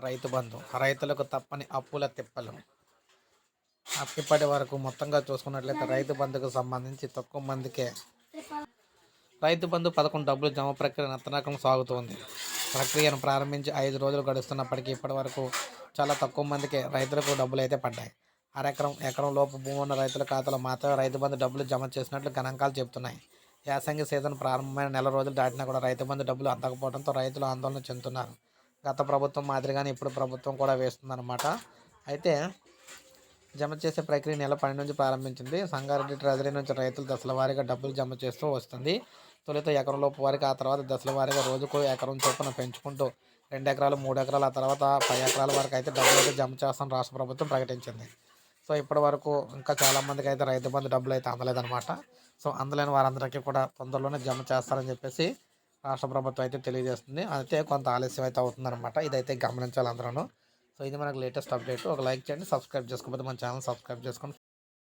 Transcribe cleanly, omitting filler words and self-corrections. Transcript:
రైతు బంధు రైతులకు తప్పని అప్పుల తిప్పలు. ఇప్పటి వరకు మొత్తంగా చూసుకున్నట్లయితే రైతు బంధుకు సంబంధించి తక్కువ మందికే రైతు బంధు పథకం డబ్బులు జమ ప్రక్రియ నత్తనకం సాగుతోంది. ప్రక్రియను ప్రారంభించి 5 రోజులు గడుస్తున్నప్పటికీ ఇప్పటి వరకు చాలా తక్కువ మందికే రైతులకు డబ్బులు అయితే పడ్డాయి. ఎకరం లోపు భూమి ఉన్న రైతుల ఖాతాలో మాత్రమే రైతు బంధు డబ్బులు జమ చేసినట్లు గణాంకాలు చెబుతున్నాయి. యాసంగి సీజన్ ప్రారంభమైన నెల రోజులు దాటినా కూడా రైతు బంధు డబ్బులు అందకపోవడంతో రైతులు ఆందోళన చెందుతున్నారు. గత ప్రభుత్వం మాదిరిగానే ఇప్పుడు ప్రభుత్వం కూడా వేస్తుందన్నమాట. అయితే జమ చేసే ప్రక్రియ నెల 12 నుంచి ప్రారంభించింది. సంగారెడ్డి ట్రెజరీ నుంచి రైతులు దశల వారీగా డబ్బులు జమ చేస్తూ వస్తుంది. తొలుత ఎకరంలోపు వారికి, ఆ తర్వాత దశల వారీగా రోజుకు ఎకరం చొప్పున పెంచుకుంటూ 2 ఎకరాలు, 3 ఎకరాలు, ఆ తర్వాత 10 ఎకరాల వరకు అయితే డబ్బులు అయితే జమ చేస్తామని రాష్ట్ర ప్రభుత్వం ప్రకటించింది. సో ఇప్పటి వరకు ఇంకా చాలామందికి అయితే రైతు బంధు డబ్బులు అయితే అందలేదన్నమాట. సో అందలేని వారందరికీ కూడా తొందరలోనే జమ చేస్తారని చెప్పేసి రాష్ట్ర ప్రభుత్వం అయితే తెలియజేస్తుంది. అయితే కొంత ఆలస్యం అయితే అవుతుందన్నమాట. ఇదైతే గమనించాలి అందరూ. సో ఇది మనకు లేటెస్ట్ అప్డేట్. ఒక లైక్ చేయండి, సబ్స్క్రైబ్ చేసుకోకపోతే మన ఛానల్ సబ్స్క్రైబ్ చేసుకోండి.